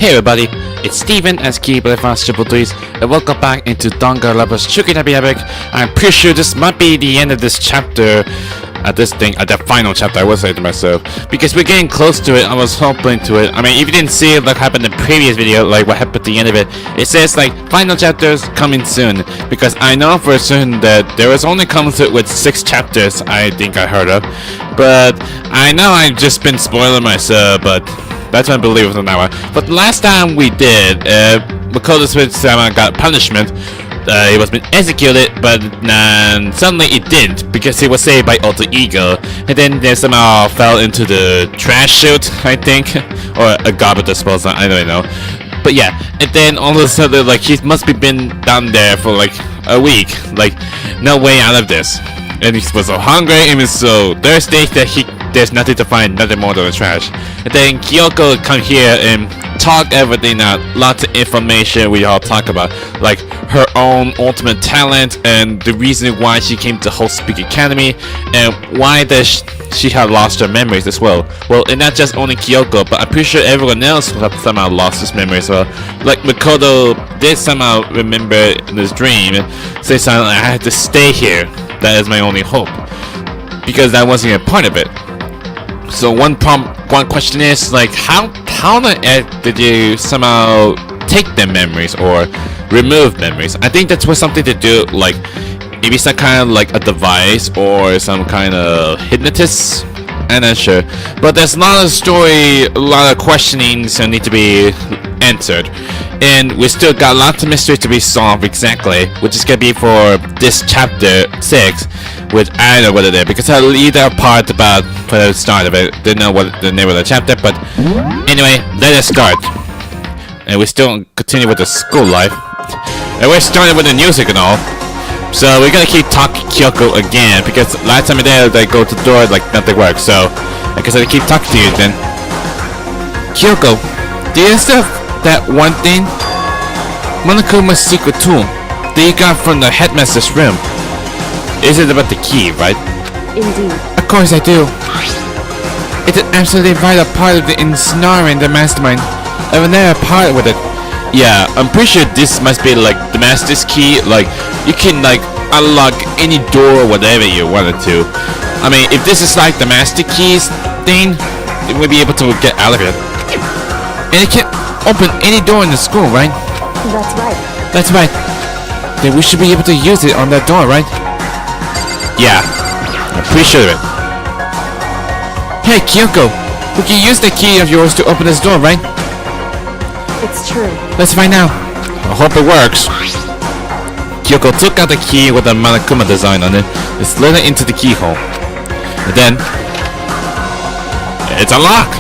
Hey everybody, it's Steven as Keyblade Triple Threes, and welcome back into Danganronpa's Havoc. I'm pretty sure this might be the end of this chapter, at the final chapter, I will say to myself, because we're getting close to it. I was hoping to it. I mean, if you didn't see it like happened in the previous video, like what happened at the end of it, it says like final chapters coming soon, because I know for certain that there was only coming through with 6 chapters I think I heard of, but I know I've just been spoiling myself, but that's unbelievable now. But last time we did, Makoto's got punishment. He was been executed, but suddenly it didn't because he was saved by Alter Ego, and then they somehow fell into the trash chute, I think, or a garbage disposal. I don't know. But yeah, and then all of a sudden, like he must be been down there for like a week, like no way out of this. And he was so hungry and was so thirsty that there's nothing to find, nothing more than the trash. And then Kyoko come here and talk everything out, lots of information we all talk about, like her own ultimate talent and the reason why she came to Whole Speak Academy and why does she had lost her memories as well. Well, and not just only Kyoko, but I'm pretty sure everyone else have somehow lost his memory as well. Like Makoto did somehow remember in his dream, say something like, I had to stay here. That is my only hope, because that wasn't a part of it. So one question is like, how on earth did you somehow take their memories or remove memories? I think that's what something to do, like maybe some kind of like a device or some kind of hypnotist. I'm not sure, but there's a lot of story, a lot of questionings that need to be answered, and we still got lots of mystery to be solved exactly, which is gonna be for this chapter 6, which I don't know what it is because I leave that part about for the start of it. Didn't know what the name of the chapter, but anyway, let us start. And we still continue with the school life, and we're starting with the music and all. So we're gonna keep talking Kyoko again because last time I did, they go to the door like nothing works. So I guess I keep talking to you then. Kyoko, do you still have that one thing? Monokuma's secret tool that you got from the headmaster's room. Is it about the key, right? Indeed. Of course I do. It's an absolutely vital part of the ensnaring the mastermind. I've never parted with it. Yeah, I'm pretty sure this must be like the master's key. Like you can like unlock any door or whatever you wanted to. I mean, if this is like the master keys thing, you will be able to get out of it. And it can open any door in the school, right? That's right. That's right. Then we should be able to use it on that door, right? Yeah, I'm pretty sure of it. Hey, Kyoko, we can use the key of yours to open this door, right? It's true. Let's find out. I hope it works. Kyoko took out the key with the Monokuma design on it and slid it into the keyhole. And then it's unlocked.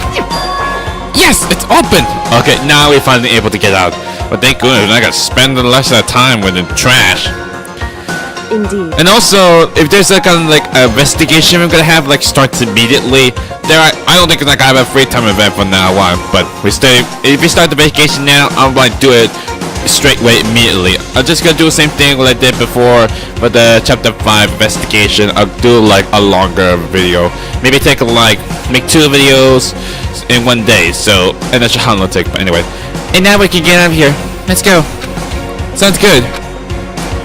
Yes, it's open. Okay, now we're finally able to get out. But thank goodness, I got to spend the rest of the time with the trash. Indeed. And also, if there's like kind of like an investigation we're gonna have, like starts immediately. I don't think like I have a free time event from now on. But if we start the investigation now, I might do it straight away immediately. I'm just gonna do the same thing what I did before for the chapter 5 investigation. I'll do like a longer video. Maybe take like make 2 videos in one day. So, and that's how long it'll take. But anyway, and now we can get out of here. Let's go. Sounds good.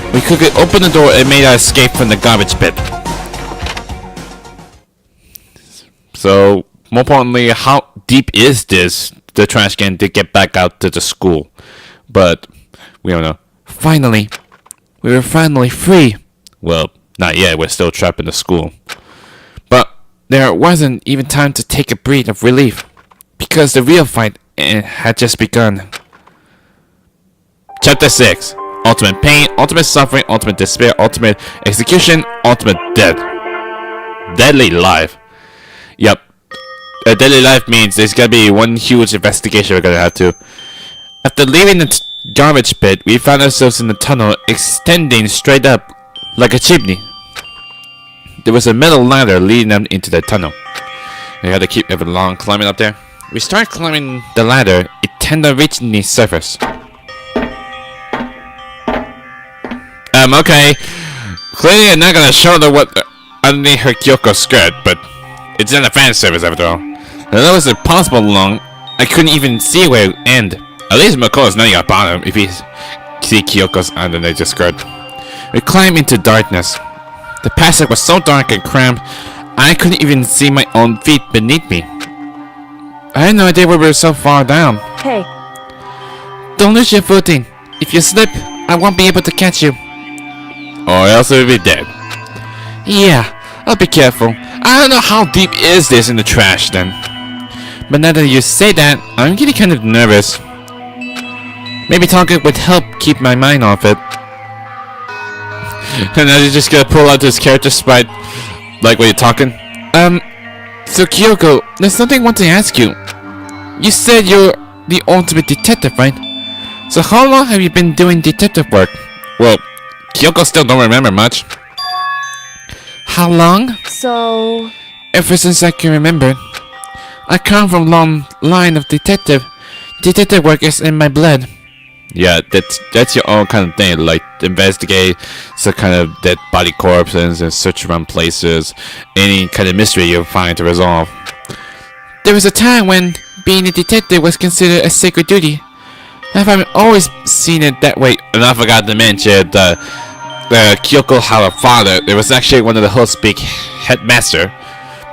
We could open the door and made our escape from the garbage pit. So, more importantly, how deep is the trash can to get back out to the school? But we don't know. Finally, we were finally free. Well, not yet. We're still trapped in the school. But there wasn't even time to take a breath of relief because the real fight had just begun. Chapter 6. Ultimate pain, ultimate suffering, ultimate despair, ultimate execution, ultimate death. Deadly life. Yep. A deadly life means there's gonna be one huge investigation we're gonna have to. After leaving the garbage pit, we found ourselves in the tunnel extending straight up like a chimney. There was a metal ladder leading up into the tunnel. We had to keep every long climbing up there. We started climbing the ladder, it tended to reach the surface. Okay. Clearly I'm not gonna show them what underneath her Kyoko skirt, but it's in the fan service after all. Although it was impossible long, I couldn't even see where it ended. At least Makoto's nothing about him if he see Kyoko's underneath the skirt. We climbed into darkness. The passage was so dark and cramped, I couldn't even see my own feet beneath me. I had no idea we were so far down. Hey, Don't lose your footing. If you slip, I won't be able to catch you. Or else you'll be dead. Yeah, I'll be careful. I don't know how deep is this in the trash then. But now that you say that, I'm getting kind of nervous. Maybe talking would help keep my mind off it. And now you're just gonna pull out this character sprite like when you're talking. So Kyoko, there's something I want to ask you. You said you're the ultimate detective, right? So how long have you been doing detective work? Well, Kyoko still don't remember much. How long? so... Ever since I can remember. I come from a long line of detective. Detective work is in my blood. Yeah, that's your own kind of thing, like investigate some kind of dead body corpses and search around places, any kind of mystery you find to resolve. There was a time when being a detective was considered a sacred duty. I've always seen it that way. And I forgot to mention the Kyoko had a father. It was actually one of the host speak headmaster,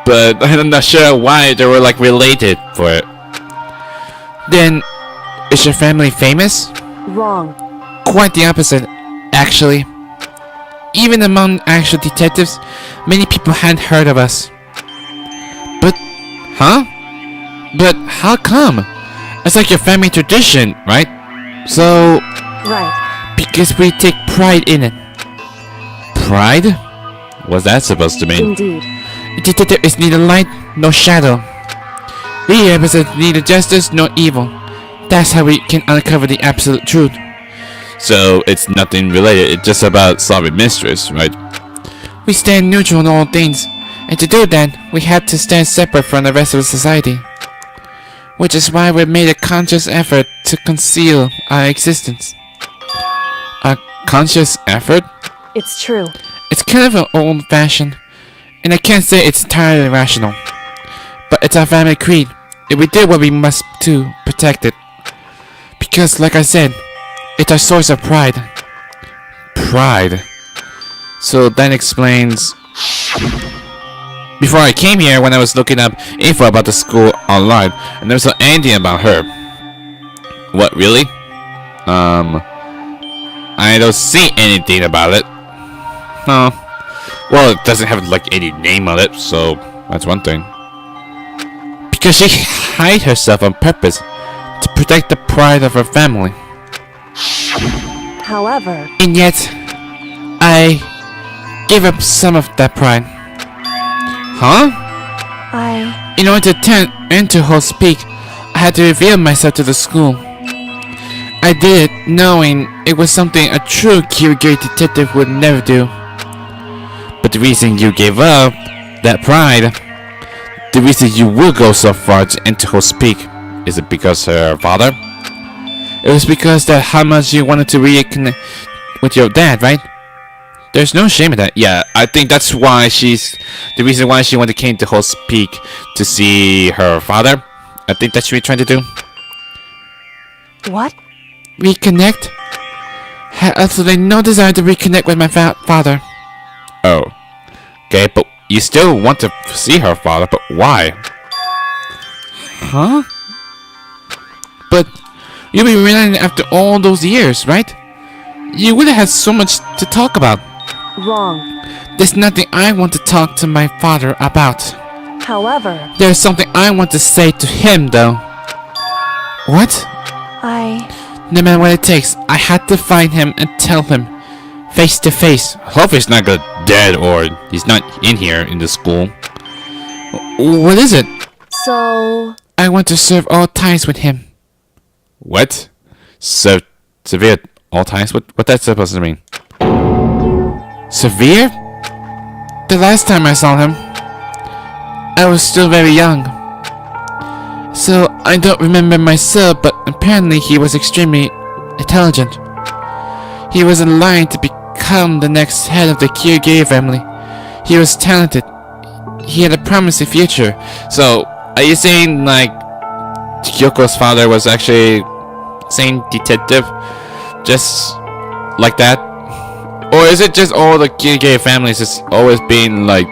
but I'm not sure why they were like related for it. Then, is your family famous? wrong. Quite the opposite, actually. Even among actual detectives, many people hadn't heard of us. But, But how come? It's like your family tradition, right? So, Right. because we take pride in it. Pride? What's that supposed to mean? Indeed. A detective is neither light nor shadow. We represent neither justice nor evil. That's how we can uncover the absolute truth. So it's nothing related, it's just about solving mysteries, right? We stand neutral in all things, and to do that, we have to stand separate from the rest of society. Which is why we made a conscious effort to conceal our existence. A conscious effort? It's true. It's kind of an old-fashioned, and I can't say it's entirely rational. But it's our family creed, and we did what we must to protect it. Because, like I said, it's our source of pride. Pride. So that explains... Before I came here, when I was looking up info about the school online, and there was anything about her. What, really? I don't see anything about it. No. Well, it doesn't have like any name on it, so that's one thing. Because she hid herself on purpose to protect the pride of her family. However, And yet, I gave up some of that pride. Huh? In order to enter Host Peak, I had to reveal myself to the school. I did it knowing it was something a true Kyogre detective would never do. But the reason you gave up that pride, the reason you would go so far to enter Host Peak, is it because her father? It was because that how much you wanted to reconnect with your dad, right? There's no shame in that. Yeah, I think that's why the reason why she wanted came to Host Peak to see her father. I think that's what you're trying to do. what? Reconnect? Had absolutely no desire to reconnect with my father. Oh. Okay, but you still want to see her father, but why? Huh? But you'll be reunited after all those years, right? You would have had so much to talk about. Wrong. There's nothing I want to talk to my father about. However, There's something I want to say to him, though. What? No matter what it takes, I had to find him and tell him, face to face. Hopefully he's not dead or he's not in here in the school. What is it? So... I want to serve all ties with him. What? Severe all ties? What that's supposed to mean? Severe? The last time I saw him, I was still very young. So I don't remember myself, but apparently he was extremely intelligent. He was in line to become the next head of the Kyogre family. He was talented. He had a promising future. So, are you saying like Kyoko's father was actually saying detective just like that? Or is it just all the gay families just always being like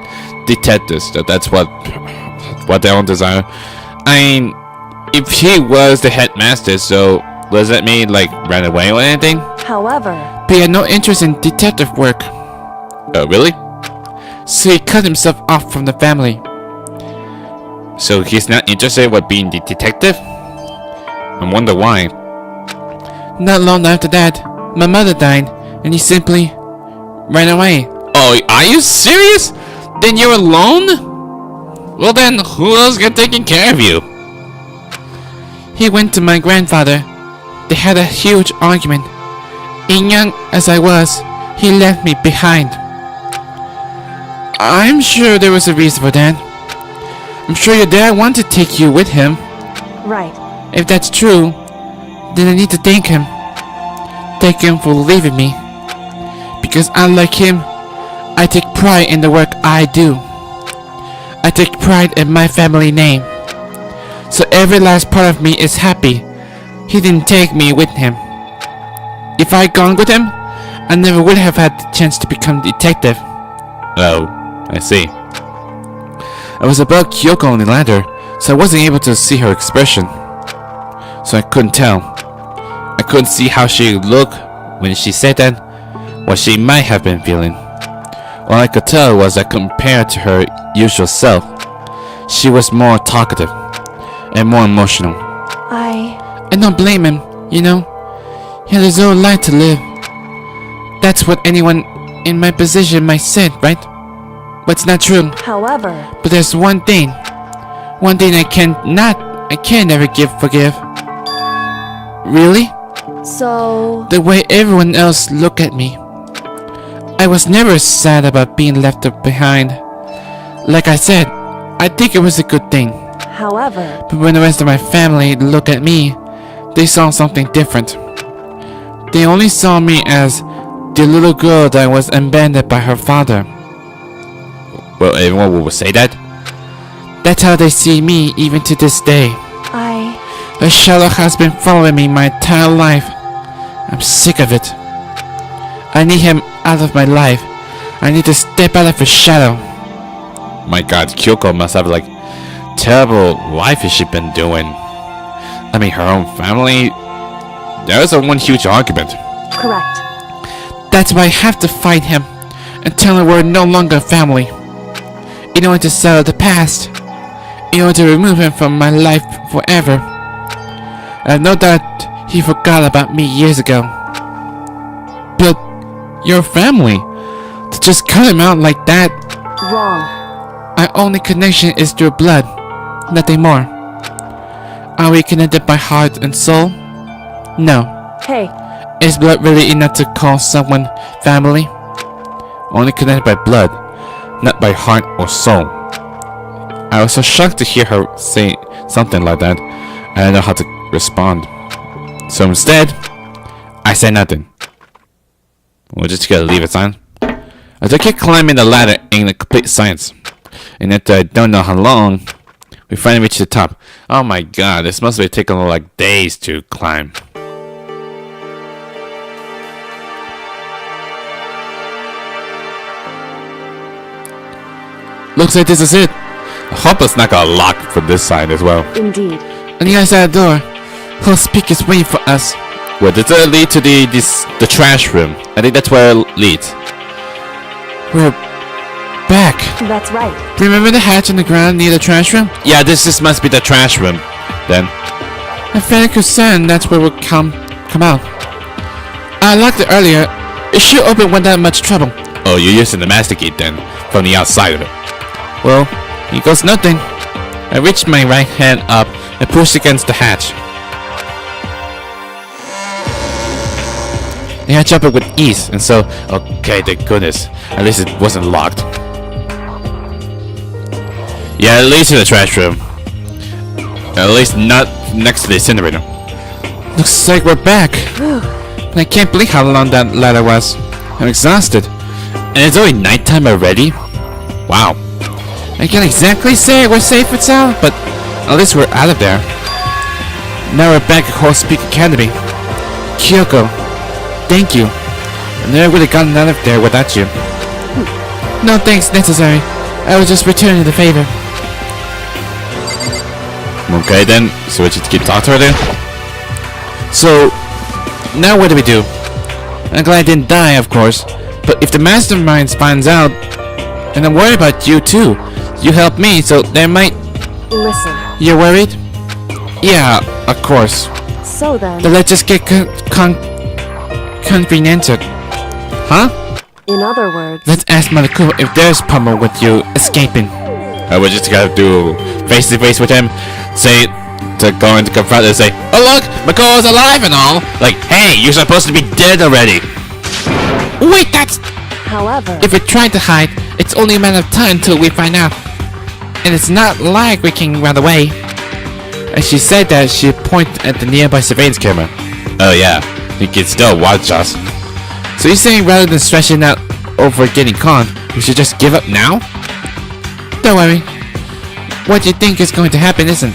detectives? That's what they own desire. I mean, if he was the headmaster, so does that mean like ran away or anything? However, But he had no interest in detective work. Oh, really? So he cut himself off from the family. So he's not interested in what being the detective? I wonder why. Not long after that, my mother died, and he simply ran away. Oh, are you serious? Then you're alone? Well then, who else got taking care of you? He went to my grandfather. They had a huge argument. And young as I was, he left me behind. I'm sure there was a reason for that. I'm sure your dad wanted to take you with him. right. If that's true, then I need to thank him. Thank him for leaving me. Because unlike him, I take pride in the work I do. I take pride in my family name. So every last part of me is happy he didn't take me with him. If I'd gone with him, I never would have had the chance to become a detective. Oh, I see. I was above Kyoko on the ladder, so I wasn't able to see her expression. So I couldn't tell. I couldn't see how she looked when she said that, what she might have been feeling. All I could tell was that compared to her usual self, she was more talkative and more emotional. I don't blame him, you know. He had his own life to live. That's what anyone in my position might say, right? But it's not true. However, But there's one thing I can't ever forgive. Really? so The way everyone else look at me. I was never sad about being left behind. Like I said, I think it was a good thing. however, But when the rest of my family looked at me, they saw something different. They only saw me as the little girl that was abandoned by her father. Well, everyone will say that. That's how they see me even to this day. A shadow has been following me my entire life. I'm sick of it. I need him out of my life. I need to step out of his shadow. My god, Kyoko must have like terrible life has she been doing. I mean, her own family. There was one huge argument. correct. That's why I have to fight him and tell him we're no longer family. In order to settle the past. In order to remove him from my life forever. I know that he forgot about me years ago. But your family, to just cut him out like that. Wrong. Our only connection is through blood, nothing more. Are we connected by heart and soul? No. Hey, Is blood really enough to call someone family? Only connected by blood, not by heart or soul. I was so shocked to hear her say something like that. I didn't know how to respond. So instead, I said nothing. We're just gonna leave it silent. As I kept climbing the ladder in a complete silence, and after I don't know how long, we finally reached the top. Oh my god, this must have taken like days to climb. Looks like this is it. I hope it's not gonna lock from this side as well. indeed. On the other side of the door, whole speakers waiting for us. Well, does it lead to the trash room? I think that's where it leads. We're back. That's right. Remember the hatch on the ground near the trash room? Yeah, this must be the trash room. Then, I'm fairly concerned that's where we'll come out. I locked it earlier. It should open without much trouble. Oh, you're using the master key then, from the outside of it. Well, here goes nothing. I reached my right hand up and pushed against the hatch. The hatch opened with ease, and so, okay, thank goodness. At least it wasn't locked. Yeah, it leads to the trash room. At least not next to the incinerator. Looks like we're back. And I can't believe how long that ladder was. I'm exhausted. And it's already nighttime already? Wow. I can't exactly say we're safe and sound, but at least we're out of there. Now we're back at Whole Speak Academy. Kyoko, thank you. I never would have gotten out of there without you. No thanks necessary. I was just returning the favor. Okay then, so we just keep talking to her then? So, now what do we do? I'm glad I didn't die, of course. But if the mastermind finds out, and I'm worried about you too. You helped me, so they might... Listen. You're worried? Yeah, of course. So then, But let's just get convenient. Huh? in other words, Let's ask Monokuma if there's problem with you escaping. We just gotta do face to face with him. Say to go into confront and say, "Oh look, Makoto's alive and all." Like, hey, you're supposed to be dead already. Wait, that's... however, If we try to hide, it's only a matter of time till we find out. And it's not like we can run away. And she said that she pointed at the nearby surveillance camera. Oh yeah, he can still watch us. So you're saying rather than stressing out over getting caught, we should just give up now? Don't worry. What you think is going to happen isn't.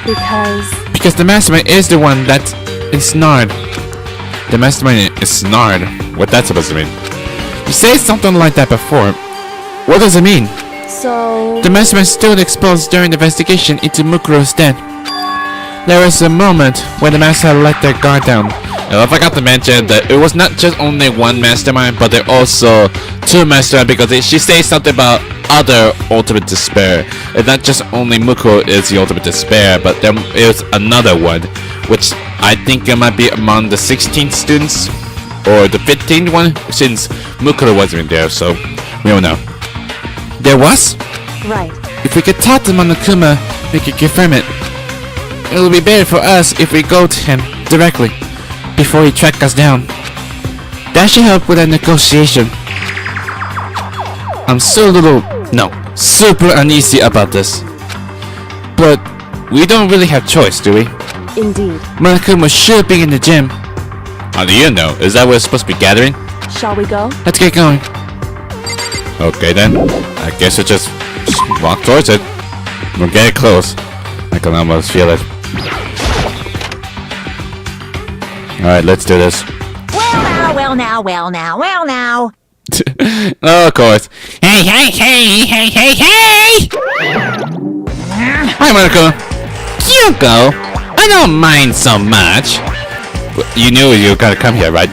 Because the mastermind is the one that's ensnared. The mastermind is snared. What that's supposed to mean? You said something like that before. What does it mean? so... The mastermind stood exposed during the investigation into Mukuro's death. There was a moment when the master let their guard down. I forgot to mention that it was not just only one mastermind, but there are also two masterminds because she says something about other ultimate despair. And not just only Mukuro is the ultimate despair, but there is another one, which I think it might be among the 16th students or the 15th one, since Mukuro wasn't there, so we don't know. There was? Right. If we could talk to Monokuma, we could confirm it. It will be better for us if we go to him directly before he tracks us down. That should help with our negotiation. I'm super uneasy about this. But we don't really have choice, do we? Indeed. Monokuma should be in the gym. How do you know? Is that where we're supposed to be gathering? Shall we go? Let's get going. Okay then. I guess we'll just walk towards it. We're getting close. I can almost feel it. Alright, let's do this. Well now. Oh, of course. Hey! Hi, Monokuma. Kyoko, I don't mind so much. You knew you were gonna come here, right?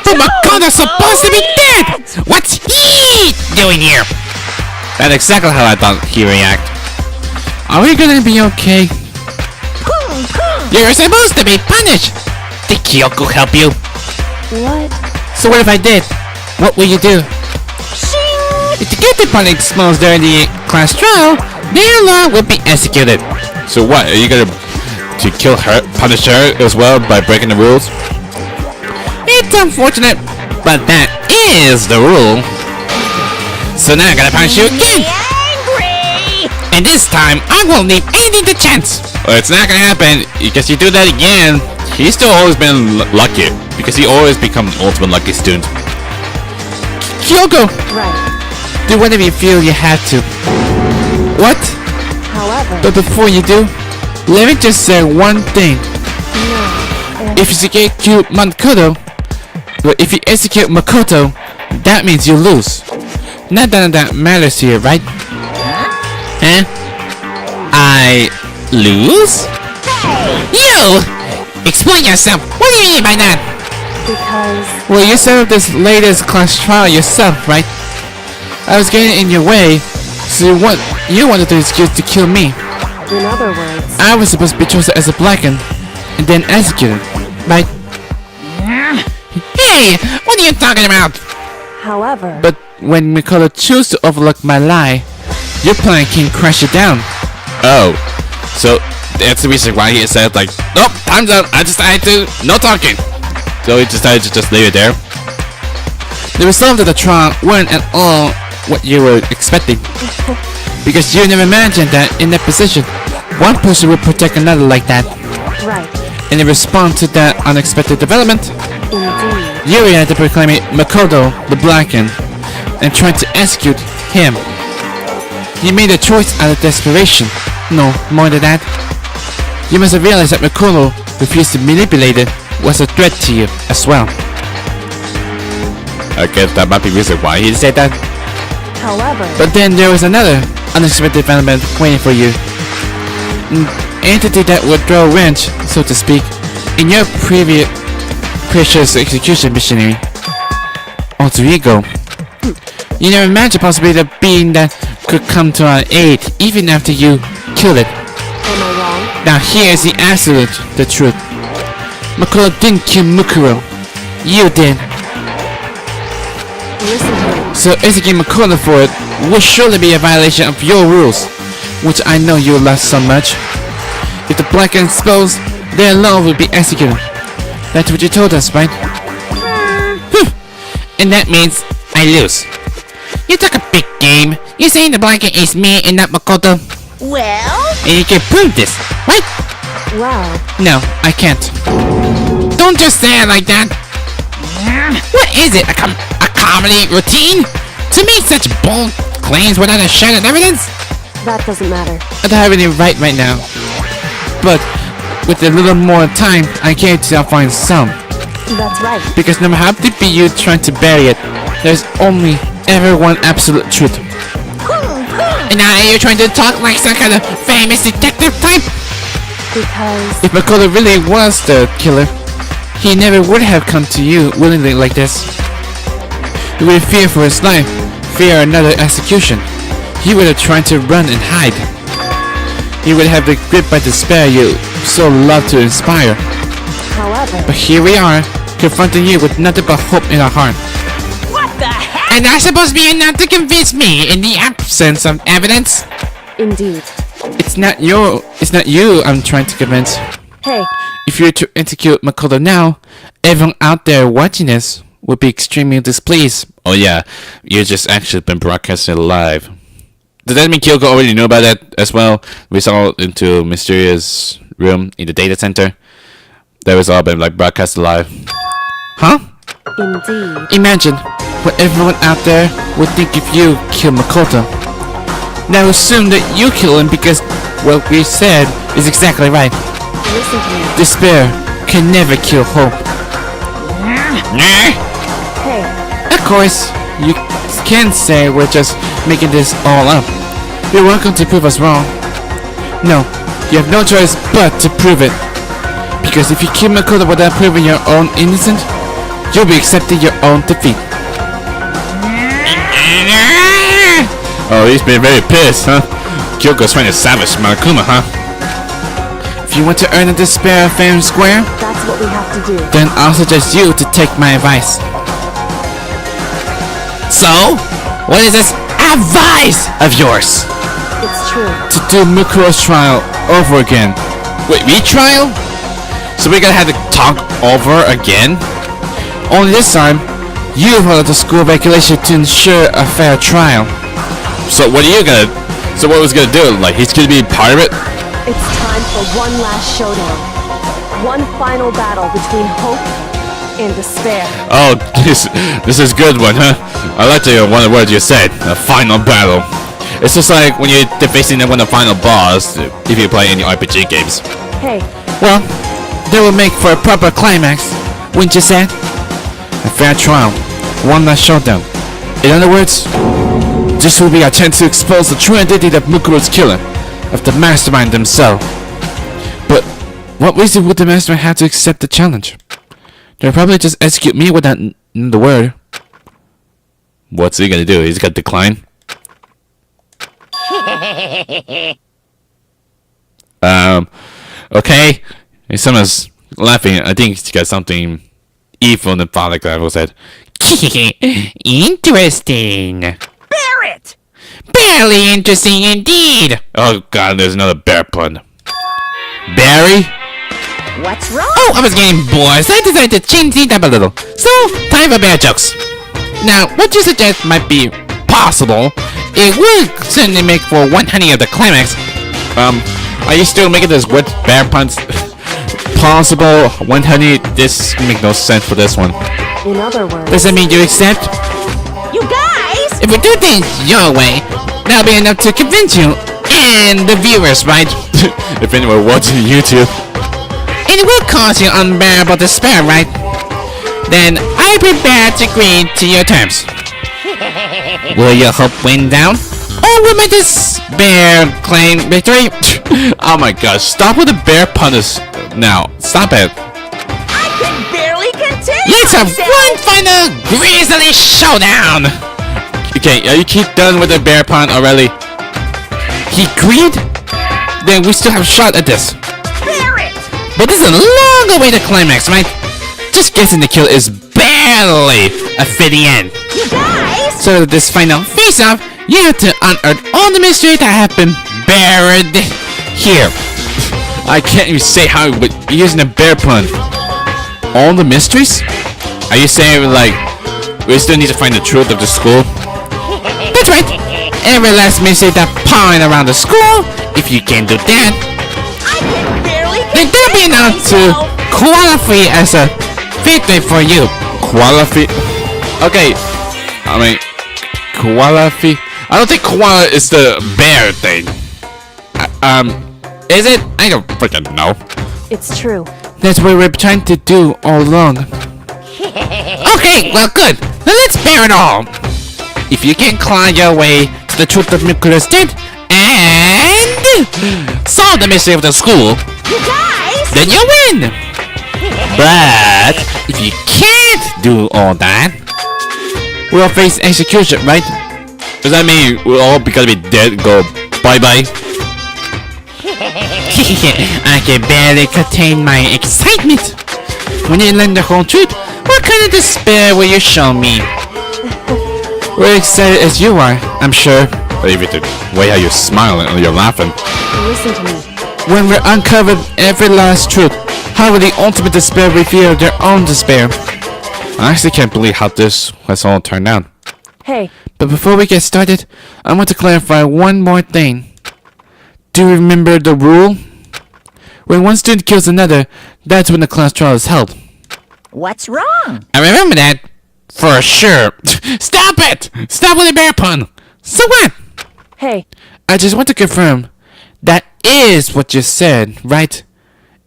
But Makoto's supposed to be dead! What's he doing here? That's exactly how I thought he'd react. Are we gonna be okay? You're supposed to be punished! Did Kyoko help you? What? So what if I did? What will you do? If you get the punishment exposed during the class trial, their law will be executed. So what? Are you gonna kill her, punish her as well by breaking the rules? It's unfortunate, but that is the rule. So now I'm gonna punish you again. And this time, I won't leave anything to chance. Well, it's not gonna happen because you do that again. He's still always been lucky because he always becomes the ultimate lucky student. Kyoko, Right. do whatever you feel you have to. What? However, But before you do, let me just say one thing. no. If you execute Makoto, that means you lose. Not that matters here, right? Huh? I lose? You! Explain yourself. What do you mean by that? Because... Well, you set up this latest class trial yourself, right? I was getting in your way, so you wanted the excuse to kill me. in other words, I was supposed to be chosen as a blackened and then executed, right? Hey! What are you talking about? however, But when Makoto chose to overlook my lie, your plan can crash it down. Oh, so that's the reason why he said like, nope, time's up. I decided to no talking. So he decided to just leave it there. The result of the trial weren't at all what you were expecting, because you never imagined that in that position, one person would protect another like that. right. And in response to that unexpected development, Indeed. you reacted to proclaiming Makoto the Blackened and tried to execute him. You made a choice out of desperation. No, more than that. You must have realized that Makoto refused to be manipulated was a threat to you as well. I guess that might be the reason why he said that. However, But then there was another unexpected development waiting for you. An entity that would throw a wrench, so to speak, in your precious execution machinery. Alter ego. You never imagined the possibility of being that could come to our aid even after you killed it. am I wrong? Now here's the absolute, the truth. Makoto didn't kill Mukuro. You did. Listen to me. So executing Makoto for it would surely be a violation of your rules, which I know you love so much. If the black are exposed, they alone will be executed. That's what you told us, right? And that means I lose. You took a big game. You're saying the blanket is me and not Makoto. Well, And you can prove this, right? Well, No, I can't. Don't just say it like that. What is it? A comedy routine? To make such bold claims without a shred of evidence? that doesn't matter. I don't have any right now. But with a little more time, I guarantee I'll find some. That's right. Because no matter how deep you trying to bury it, there's only ever one absolute truth. And now you're trying to talk like some kind of famous detective type? Because If Makoto really was the killer, he never would have come to you willingly like this. He would have feared for his life, fear another execution. He would have tried to run and hide. He would have been gripped by despair you so love to inspire. however, But here we are, confronting you with nothing but hope in our heart. what the heck? And that's supposed to be enough to convince me in the absence of evidence? indeed. It's not you I'm trying to convince. Hey, If you were to execute Makoto now, everyone out there watching this would be extremely displeased. Oh yeah, you just actually been broadcasted live. Does that mean Kyoko already knew about that as well? We saw into mysterious room in the data center. That was all been like broadcasted live. Huh? indeed. Imagine what everyone out there would think if you kill Makoto. Now assume that you kill him because what we said is exactly right. Listen to me. Despair can never kill hope. Hey, Of course, you can say we're just making this all up. You're welcome to prove us wrong. No, you have no choice but to prove it. Because if you kill Makoto without proving your own innocence, you'll be accepting your own defeat. Oh, he's been very pissed, huh? Kyoko's trying to savage Monokuma, huh? If you want to earn the despair fair and square, that's what we have to do. then I'll suggest you to take my advice. So, what is this advice of yours? It's true. To do Mukuro's trial over again. Wait, retrial? So we're gonna have to talk over again? Only this time, you followed the school regulation to ensure a fair trial. So what was gonna do? Like, he's gonna be part of it? It's time for one last showdown. One final battle between hope and despair. Oh, this is good one, huh? I like the one of the words you said. A final battle. It's just like when you're facing one of the final boss if you play any RPG games. Hey, Well, that will make for a proper climax, wouldn't you say? A fair trial. One last showdown. In other words, this will be our chance to expose the true identity of Mukuro's killer, of the mastermind himself. But what reason would the mastermind have to accept the challenge? They'll probably just execute me without the word. What's he gonna do? He's gonna decline? Okay. If someone's laughing, I think he's got something evil in the phallic that was said. Interesting. Barrett! Barely interesting indeed. Oh god, there's another bear pun. Barry? What's wrong? Oh, I was getting bored, so I decided to change things up a little. So, time for bear jokes. Now, what you suggest might be possible. It would certainly make for one honey of the climax. Are you still making this word bear puns possible? One honey, this make no sense for this one. in other words, Does that mean you accept? You guys! If we do things your way, that'll be enough to convince you and the viewers, right? If anyone watching YouTube. and it will cause you unbearable despair, right? Then I prepare to agree to your terms. Will your hope win down? Or will my despair claim victory? Oh my gosh, stop with the bear puns now. Stop it. I can barely contain Let's have myself. one final grisly showdown! Okay, are you keep done with the bear pun already? He agreed? Then we still have a shot at this. Bear it. But this is a long way to climax, right? Just guessing the kill is barely a fitting end. You guys. So this final face-off, you have to unearth all the mystery that have been buried here. I can't even say how, but using a bear pun. All the mysteries? Are you saying like we still need to find the truth of the school? That's right. Every last mystery that pawing around the school. If you can do that, I can barely then that'll be contain enough to myself. qualify as a victory for you. Qualify? Okay. I mean, qualify? I don't think koala is the bear thing. Is it? I don't freaking know. It's true. That's what we're trying to do all along. Okay, well good. Then let's bear it all. If you can claw your way to the truth of Mikura's death and solve the mystery of the school, You guys. then you win. But if you can't do all that, we'll face execution, right? Does that mean we'll all because we dead go bye-bye? I can barely contain my excitement. When you learn the whole truth, what kind of despair will you show me? We're excited as you are, I'm sure. But even the way how you're smiling or you're laughing. Listen to me. When we uncovered every last truth, how will the ultimate despair reveal their own despair? I actually can't believe how this has all turned out. Hey, But before we get started, I want to clarify one more thing. Do you remember the rule? When one student kills another, that's when the class trial is held. What's wrong? I remember that. For sure. Stop it! Stop with the bear pun! So what? hey, I just want to confirm. That is what you said, right?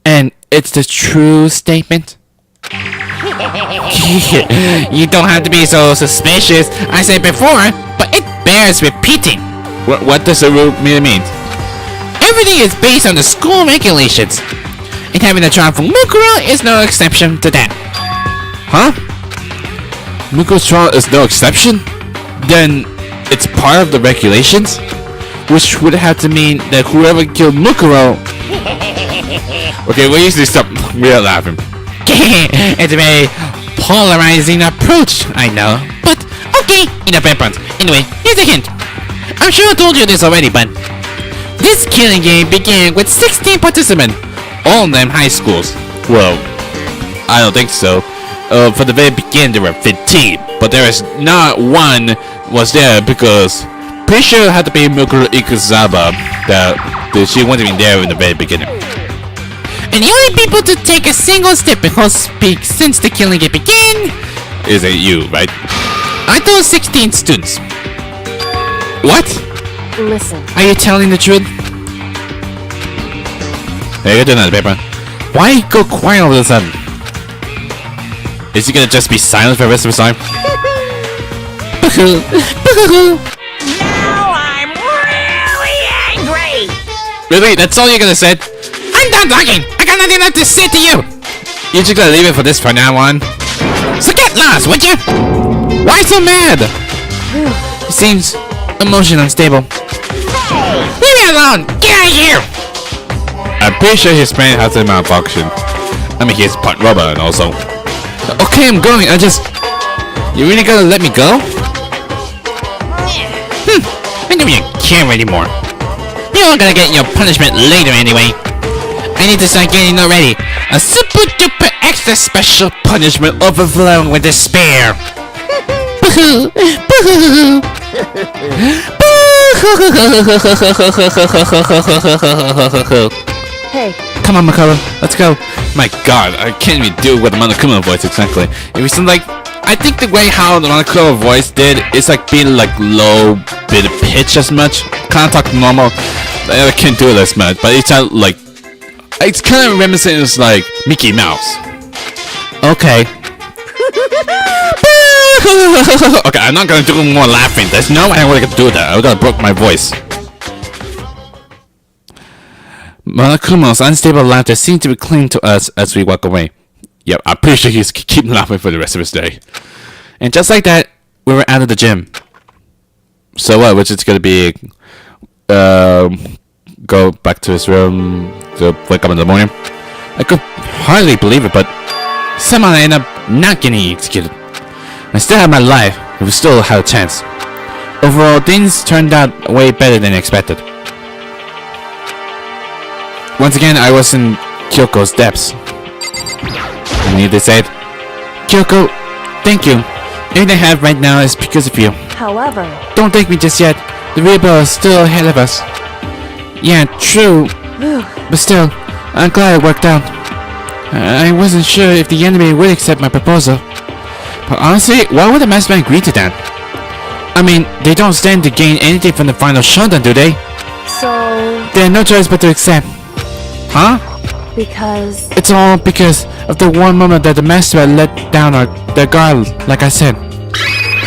And it's the true statement? You don't have to be so suspicious. I said before, but it bears repeating. What does the rule mean? Everything is based on the school regulations. And having a trial for Mukuro is no exception to that. Huh? Mukuro's trial is no exception? Then it's part of the regulations? Which would have to mean that whoever killed Mukuro... Okay, we usually stop. We are laughing. It's a very polarizing approach, I know. But, okay, enough bad puns. Anyway, here's a hint. I'm sure I told you this already, but... This killing game began with 16 participants. All of them high schools. Well, I don't think so. For the very beginning, there were 15. But there is not one was there because... Pretty sure it had to be Mukuro Ikuzawa that she wasn't even there in the very beginning. And the only people to take a single step because speak since the killing game began is it you, right? I thought 16 students. What? listen. Are you telling the truth? Hey, you're doing that, paper. Why go quiet all of a sudden? Is he gonna just be silent for the rest of his time? Now I'm really angry. Really? That's all you're gonna say? I'm done talking! I got nothing left to say to you! You're just gonna leave it for this from now on? So get lost, would you? Why so mad? He seems emotionally unstable. Leave me alone! Get out of here! I'm pretty sure his brain has a malfunction. I mean, he's part robot also. Okay, I'm going. You really gonna let me go? I don't even care anymore. You're all gonna get your punishment later anyway. I need to start getting already. A super duper extra special punishment overflowing with despair. Boo-hoo! Boo-hoo! Boo-hoo! Hey, Come on, Makoto, let's go. My god, I can't even do it with the Monokuma voice exactly. It was like, I think the way how the Monokuma voice did, it's like being like low bit of pitch as much. Kind of talk normal. I can't do it as much, but it sounds like It's kind of reminiscent of like Mickey Mouse. Okay. Okay, I'm not gonna do more laughing. There's no way I'm gonna do that. I'm gonna break my voice. Monokuma's unstable laughter seemed to be clinging to us as we walk away. Yep, I'm pretty sure he's keep laughing for the rest of his day. And just like that, we were out of the gym. So what? Which is gonna be go back to his room to wake up in the morning. I could hardly believe it, but somehow I ended up not getting executed. I still had my life, and we still had a chance. Overall, things turned out way better than expected. Once again, I was in Kyoko's depths. I need to say it. Kyoko, thank you. Everything I have right now is because of you. However, Don't thank me just yet. The real battle is still ahead of us. Yeah, true. But still, I'm glad it worked out. I wasn't sure if the enemy would accept my proposal. But honestly, why would the mastermind agree to that? I mean, they don't stand to gain anything from the final showdown, do they? so They had no choice but to accept. Huh? because It's all because of the one moment that the mastermind let down their guard, like I said.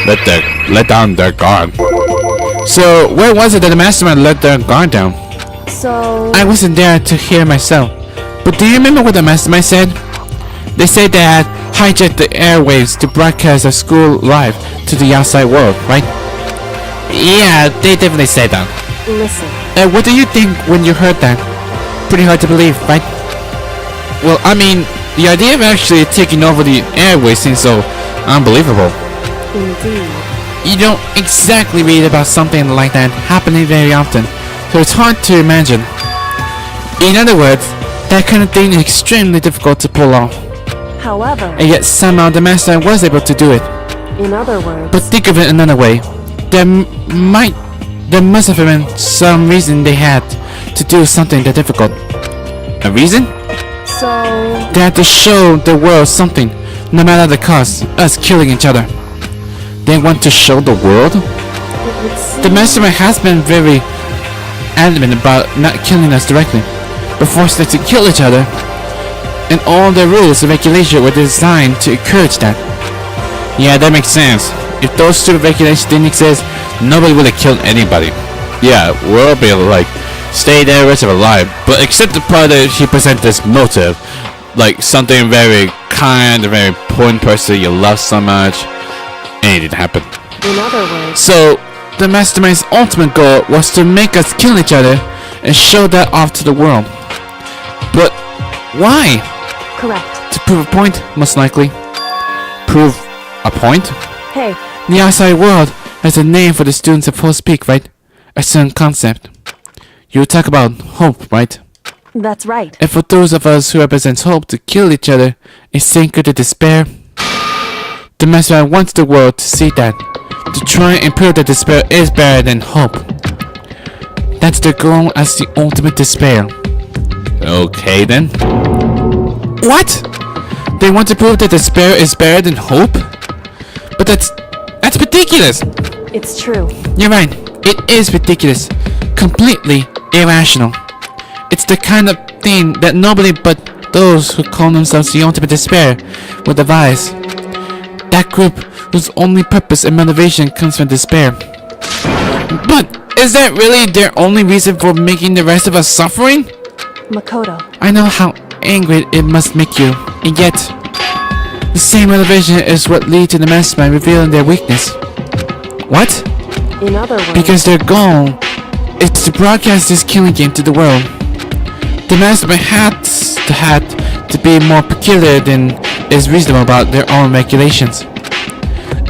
Let down their guard. So, where was it that the mastermind let their guard down? so I wasn't there to hear myself. But do you remember what the mastermind said? They said they had hijacked the airwaves to broadcast their school live to the outside world, right? Yeah, they definitely said that. listen. What do you think when you heard that? Pretty hard to believe, right? Well, I mean, the idea of actually taking over the airwaves seems so unbelievable. Indeed. You don't exactly read about something like that happening very often, so it's hard to imagine. In other words, that kind of thing is extremely difficult to pull off, However, and yet somehow the master was able to do it. in other words, But think of it another way. There must have been some reason they had to do something that difficult. A reason? so They had to show the world something, no matter the cost, us killing each other. They want to show the world? it would seem The mastermind has been very adamant about not killing us directly, but forced us to kill each other. And all the rules and regulations were designed to encourage that. Yeah, that makes sense. If those stupid regulations didn't exist, nobody would have killed anybody. Yeah, we'll be able to like stay there the rest of our life. But except the part that she presents this motive, like something very kind, a very important person you love so much, anything happened. in other words, So, the mastermind's ultimate goal was to make us kill each other and show that off to the world. But why? correct. To prove a point, most likely. Prove a point? Hey, The outside world has a name for the students supposed to speak, right? A certain concept. You talk about hope, right? that's right. And for those of us who represent hope to kill each other is anchored to despair. The mastermind wants the world to see that. To try and prove that despair is better than hope. That's their goal as the ultimate despair. Okay then. What? They want to prove that despair is better than hope? But that's ridiculous! It's true. You're right. It is ridiculous. Completely irrational. It's the kind of thing that nobody but those who call themselves the ultimate despair will devise. That group whose only purpose and motivation comes from despair. But is that really their only reason for making the rest of us suffering? Makoto, I know how angry it must make you, and yet the same motivation is what leads to the mastermind revealing their weakness. What? in other words, Because their goal is to broadcast this killing game to the world. The mastermind had to be more peculiar than is reasonable about their own regulations.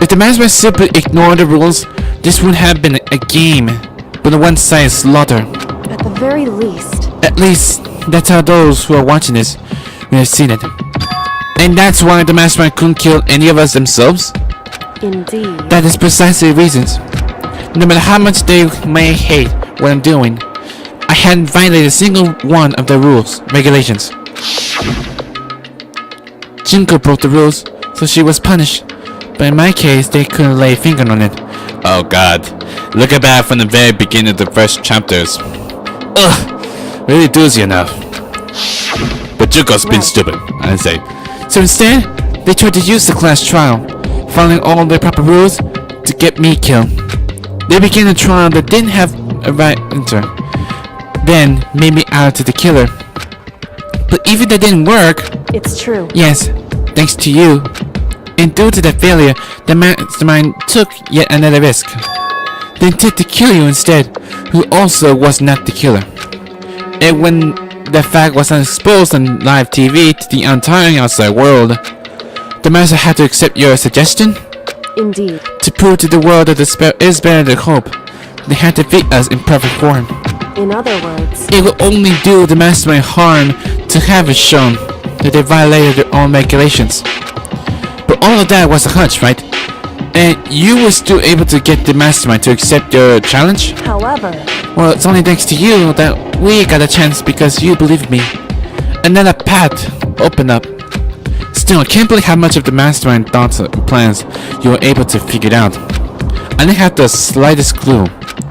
If the mastermind simply ignored the rules, this would have been a game, but a one-sided slaughter. at the very least, At least, that's how those who are watching this may have seen it. And that's why the mastermind couldn't kill any of us themselves? indeed. That is precisely the reasons. No matter how much they may hate what I'm doing, I hadn't violated a single one of the rules, regulations. Junko broke the rules, so she was punished. But in my case, they couldn't lay a finger on it. Oh god. Look at that from the very beginning of the first chapters. Ugh. Really doozy enough. But Jugo's been Right. stupid, I'd say. So instead, they tried to use the class trial, following all the proper rules to get me killed. They began a trial that didn't have a right answer, then made me out to the killer. But even that didn't work. It's true. Yes, thanks to you. And due to that failure, the mastermind took yet another risk. They intended to kill you instead, who also was not the killer. And when the fact was exposed on live TV to the entire outside world, the master had to accept your suggestion. Indeed. To prove to the world that despair is better than hope, they had to defeat us in perfect form. In other words, It will only do the mastermind harm to have it shown that they violated their own regulations. But all of that was a hunch, right? And you were still able to get the mastermind to accept your challenge? however, Well, it's only thanks to you that we got a chance because you believed me. Another path opened up. Still, I can't believe how much of the mastermind thoughts and plans you were able to figure it out. I didn't have the slightest clue.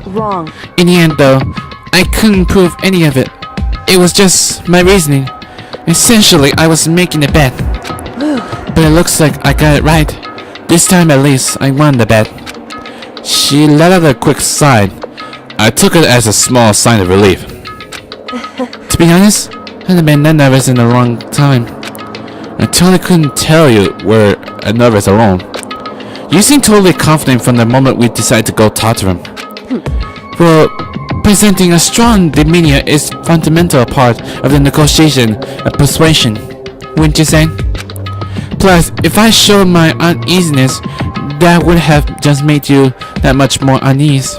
wrong. In the end, though, I couldn't prove any of it. It was just my reasoning. Essentially, I was making a bet. But it looks like I got it right. This time at least, I won the bet. She let out a quick sigh. I took it as a small sign of relief. To be honest, I hadn't been that nervous in a long time. I totally couldn't tell you were nervous alone. You seemed totally confident from the moment we decided to go talk to him. Well, presenting a strong demeanor is fundamental part of the negotiation and persuasion, wouldn't you say? Plus, if I showed my uneasiness, that would have just made you that much more uneasy.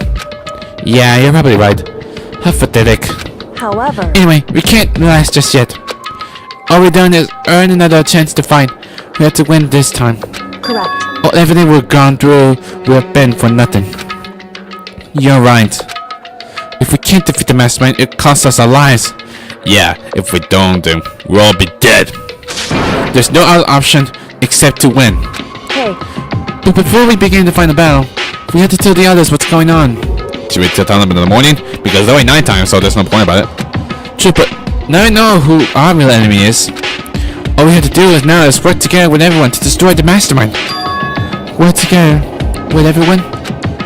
Yeah, you're probably right. How pathetic. However, Anyway, we can't relax just yet. All we've done is earn another chance to fight. We have to win this time. correct. All everything we've gone through would have been for nothing. You're right. If we can't defeat the mastermind, it costs us our lives. Yeah, if we don't, then we'll all be dead. There's no other option except to win. Hey, But before we begin the final battle, we have to tell the others what's going on. Should we tell them in the morning? Because it's already nighttime, so there's no point about it. True, but now I know who our real enemy is. All we have to do is now is work together with everyone to destroy the mastermind. Work together with everyone?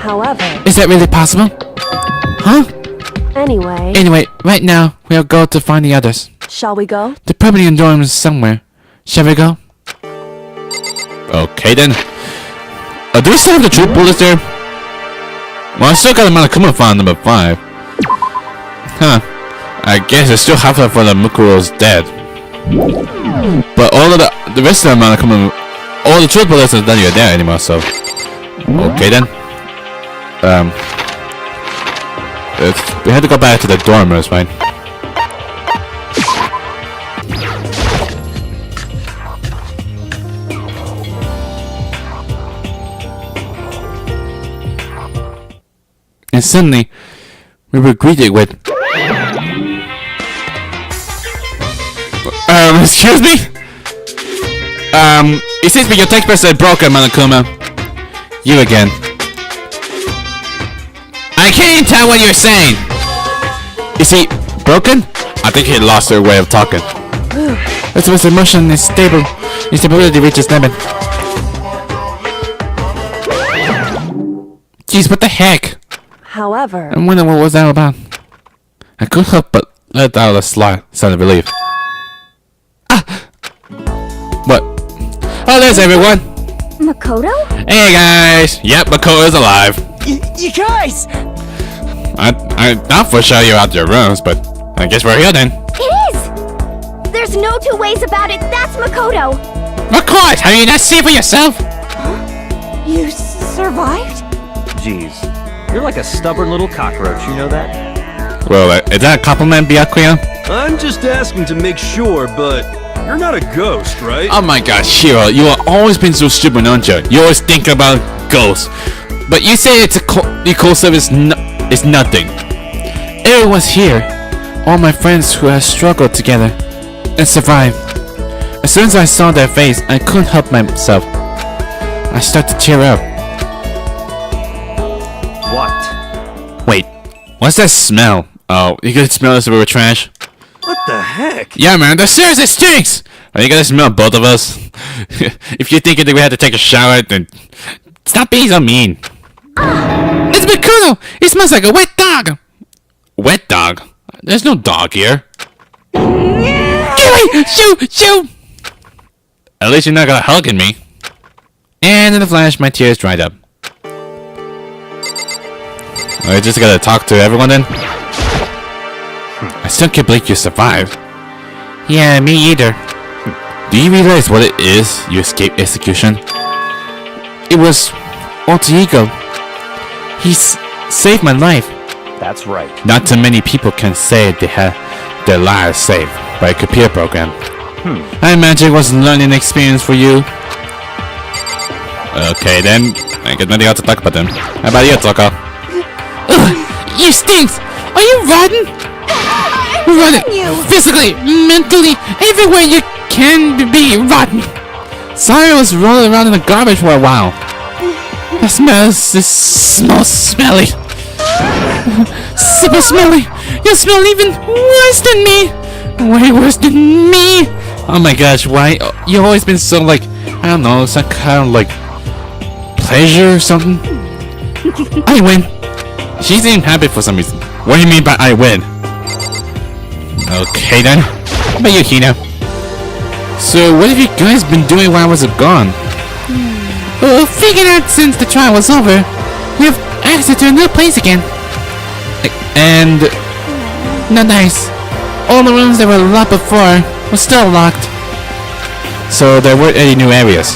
however, Is that really possible? Huh? anyway, Anyway, right now, we'll go to find the others. shall we go? They're probably in dorms somewhere. Shall we go? Okay then. Do we still have the troop bullets there? Well, I still got the Monokuma file number 5. Huh. I guess I still have that for the Mukuro's dead. But all of the rest of the Monokuma, all the troop bullets are not even there anymore, so. Okay then. We had to go back to the dormers, right? And suddenly, we were greeted with... excuse me? It seems like your text message is broken, Monokuma. You again. I can't even tell what you're saying! Is he broken? I think he lost her way of talking. That's why his emotion is stable. His stability reaches limit. Jeez, what the heck? However, I wonder what was that about. I couldn't help but let out a slight sign of relief. Ah! What? Oh, there's everyone! Makoto? Hey guys! Yep, Makoto is alive. You guys! I thought for sure you're out your rooms, but I guess we're here then. It is! There's no two ways about it. That's Makoto. Of course! Have you not seen for yourself? You survived? Jeez, you're like a stubborn little cockroach, you know that? Well, is that a compliment, Byakuya? I'm just asking to make sure, but you're not a ghost, right? Oh my gosh, Shiro, you have always been so stupid, aren't you? You always think about ghosts. But you say it's the cold service is nothing. Everyone's here. All my friends who have struggled together and survived. As soon as I saw their face, I couldn't help myself. I started to tear up. What? Wait, what's that smell? Oh, you could smell this if it were trash? What the heck? Yeah, man, the seriously stinks! Are you gonna smell both of us? If you're thinking that we had to take a shower, then stop being so mean. It's Makoto! It smells like a wet dog! Wet dog? There's no dog here. Get away! Shoo! At least you're not gonna hug at me. And in a flash, my tears dried up. I just gotta talk to everyone then? I still can't believe you survived. Yeah, me either. Do you realize what it is you escaped execution? It was alter ego. He saved my life. That's right. Not too many people can say they had their lives saved by a computer program. I imagine it was a learning experience for you. Okay then, I got nothing else to talk about then. How about you, Toko? Ugh, you stinks! Are you rotten? Rotten! Physically, mentally, everywhere you can be rotten! Sorry I was rolling around in the garbage for a while. It smells smelly. Super smelly! You smell even worse than me! Way worse than me! Oh my gosh, why? You've always been so like, I don't know, some kind of like pleasure or something? I win! She seemed happy for some reason. What do you mean by I win? Okay then. How about you, Hina? So what have you guys been doing while I was gone? Well, figured out since the trial was over, we have access to a new place again. And not nice. All the rooms that were locked before were still locked. So there weren't any new areas.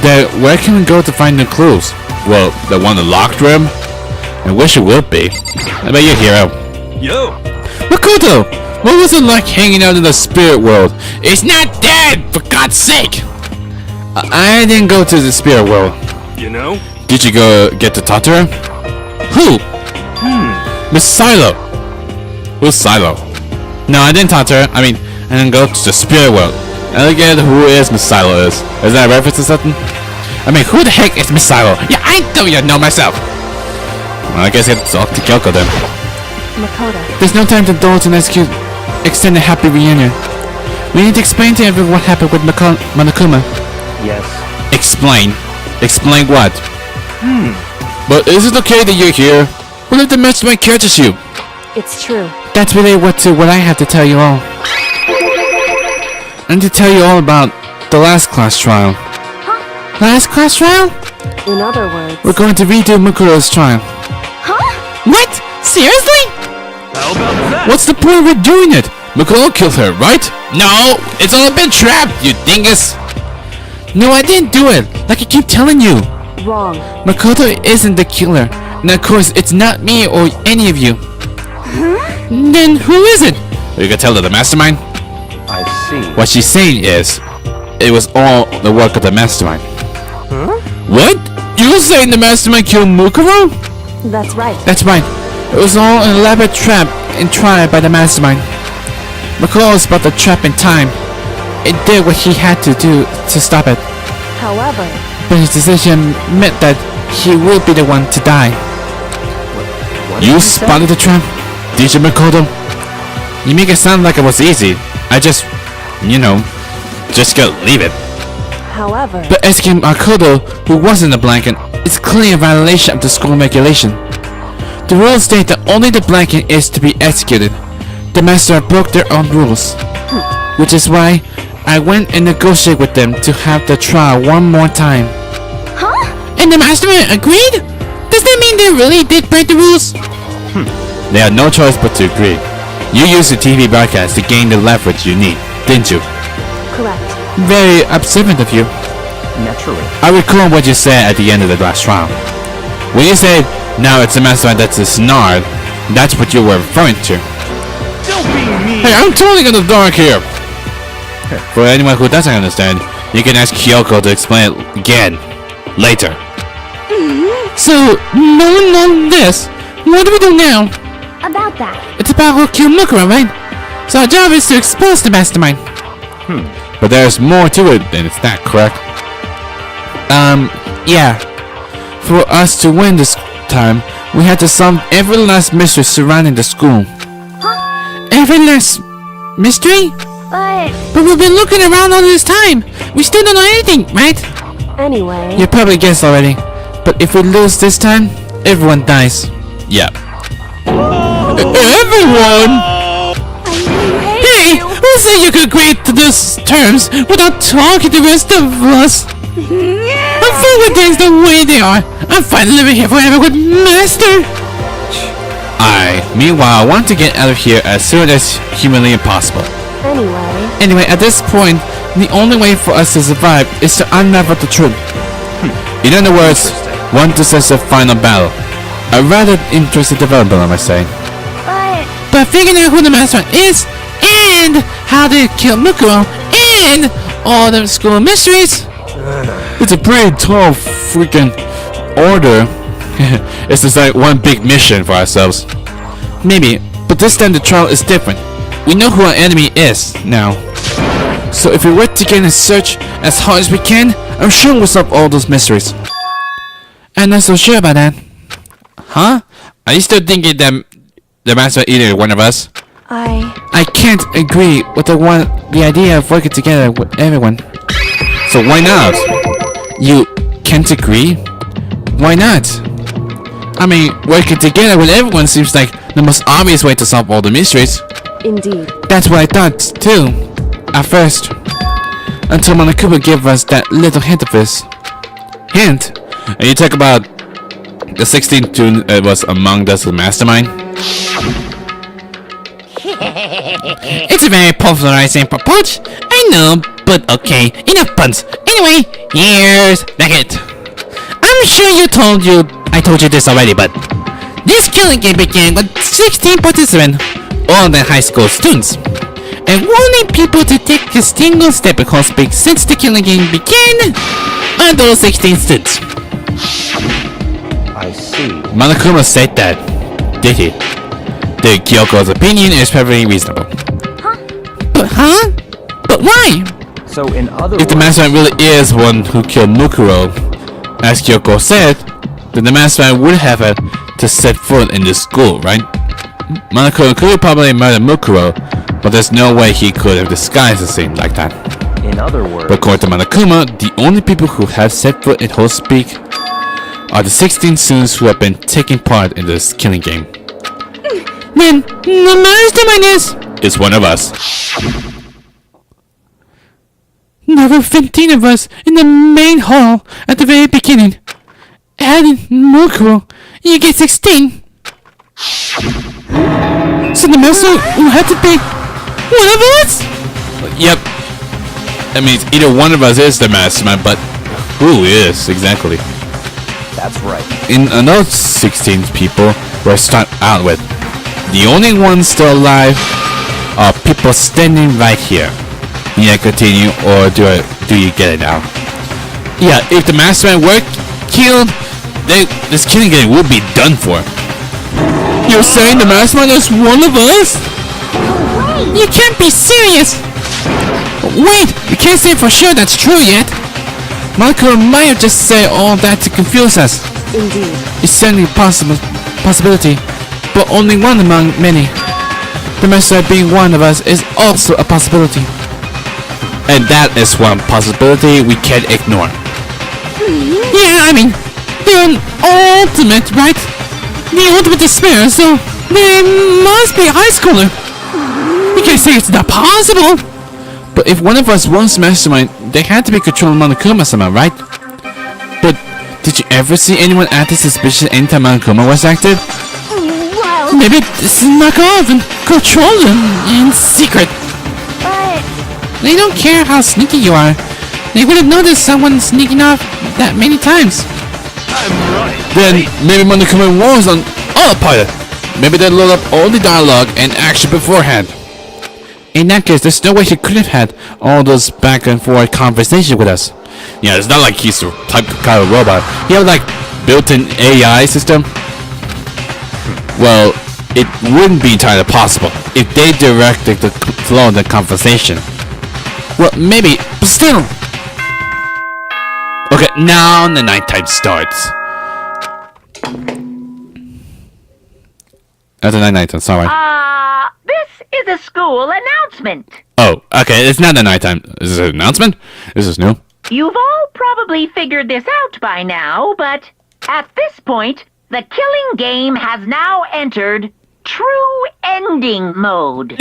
Then where can we go to find new clues? Well, the one in the locked room? I wish it would be. How about you, Hero? Yo! Makoto! What was it like hanging out in the spirit world? It's not dead! For God's sake! I didn't go to the spirit world. You know? Did you go get to talk to her? Who? Miss Silo. Who's Silo? No, I didn't talk to her. I mean, I didn't go to the spirit world. I don't get who is Miss Silo is. Is that a reference to something? I mean, who the heck is Miss Silo? Yeah, I don't even know myself. Well, I guess I have to talk to Kyoko then. Makoto. There's no time to indulge and extend a happy reunion. We need to explain to everyone what happened with Monokuma. Yes. Explain? Explain what? But is it okay that you're here? What if the mastermind catches you? It's true. That's related to what I have to tell you all. I need to tell you all about the last class trial. Last class trial? In other words, We're going to redo Mukuro's trial. What? Seriously? How about that? What's the point of doing it? Makuro killed her, right? No, it's all been trapped, you dingus. No, I didn't do it, like I keep telling you. wrong. Makoto isn't the killer, and of course it's not me or any of you. Then who is it? You can tell her the mastermind. I see. What she's saying is, it was all the work of the mastermind. What? You're saying the mastermind killed Mukuro? That's right. That's right. It was all an elaborate trap and tried by the mastermind. Mukuro was about the trap in time. It did what he had to do to stop it. However, But his decision meant that he would be the one to die. What You did say? spotted the trap, did you, Makoto? You make it sound like it was easy. I just, just gotta leave it. however, But asking Makoto, who wasn't a blanket, is clearly a violation of the school regulation. The rules state that only the blanket is to be executed. The master broke their own rules. Which is why I went and negotiated with them to have the trial one more time. And the mastermind agreed? Does that mean they really did break the rules? They had no choice but to agree. You used the TV broadcast to gain the leverage you need, didn't you? correct. Very observant of you. Naturally. I recall what you said at the end of the last trial. When you said, now it's the mastermind that's a snarl, that's what you were referring to. Don't be mean. Hey, I'm totally in the dark here! For anyone who doesn't understand, you can ask Kyoko to explain it again, later. So, knowing all this, what do we do now? About that. It's about who killed Mukuro, right? So our job is to expose the mastermind. But there's more to it than it's that, correct? Yeah. For us to win this time, we had to solve every last mystery surrounding the school. every last mystery? But we've been looking around all this time. We still don't know anything, right? Anyway, You probably guessed already. But if we lose this time, everyone dies. Yeah. Everyone? Hey, who said you could agree to those terms without talking to the rest of us? I'm fine with things the way they are. I'm fine living here forever with Master. Meanwhile, want to get out of here as soon as humanly possible. Anyway, at this point, the only way for us to survive is to unravel the truth. In other words, one decisive final battle. A rather interesting development, I must say. But figuring out who the master is, and how they kill Mukuro, and all the school mysteries, it's a pretty tall freaking order. It's just like one big mission for ourselves. Maybe, but this time the trial is different. We know who our enemy is now. So if we work together and search as hard as we can, I'm sure we'll solve all those mysteries. I'm not so sure about that. Huh? Are you still thinking that the master is either one of us? I can't agree with the idea of working together with everyone. So why not? You can't agree? Why not? I mean, working together with everyone seems like the most obvious way to solve all the mysteries. indeed. That's what I thought too, at first. Until Monokuma gave us that little hint of this. Hint? And you talk about the 16th student was among us the mastermind? It's a very polarizing approach, I know, but okay, enough puns. Anyway, here's the hint. I'm sure I told you this already, but this killing game began with 16 participants, all the high school students, and warning people to take a single step because speak since the killing game began are those 16 students. I see. Monokuma said that, did he? The Kyoko's opinion is perfectly reasonable. But why? So in other If the mastermind really is one who killed Mukuro, as Kyoko said, then the mastermind would have had to set foot in this school, right? Monokuma could probably murder Mukuro, but there's no way he could have disguised the same like that. In other words, But according to Monokuma, the only people who have set foot in Host Peak are the 16 students who have been taking part in this killing game. Then the mastermind is one of us. There were 15 of us in the main hall at the very beginning. Adding Mukuro, you get 16. So the master will have to be one of us? Yep. I mean, either one of us is the mastermind, but who is exactly? that's right. In another 16 people we're start out with, the only ones still alive are people standing right here. Yeah, continue, or do you get it now? Yeah, if the mastermind were killed, this killing game would be done for. You're saying the mastermind is one of us? You can't be serious! Wait, you can't say for sure that's true yet. Marco might have just said all that to confuse us. Indeed. It's certainly a possibility, but only one among many. The master being one of us is also a possibility. And that is one possibility we can't ignore. Yeah, I mean, they're an ultimate, right? The ultimate despair, so they must be a high schooler. You can't say it's not possible. But if one of us was mastermind, they had to be controlling Monokuma somehow, right? But did you ever see anyone act suspicious anytime Monokuma was active? Well, Maybe this is Makoto and control them in secret. but They don't care how sneaky you are. They would have noticed someone sneaking off that many times. I'm right. Then maybe Monokuma was on autopilot. Maybe they load up all the dialogue and action beforehand. In that case, there's no way he could have had all those back and forth conversations with us. Yeah, it's not like he's the type of kind of robot. He has like built-in AI system. Well, it wouldn't be entirely possible if they directed the flow of the conversation. Well, maybe, but still. Okay, now the nighttime starts. That's a nighttime, sorry. This is a school announcement. Oh, okay, it's not the nighttime. Is this an announcement? This is new. You've all probably figured this out by now, but at this point, the killing game has now entered true ending mode.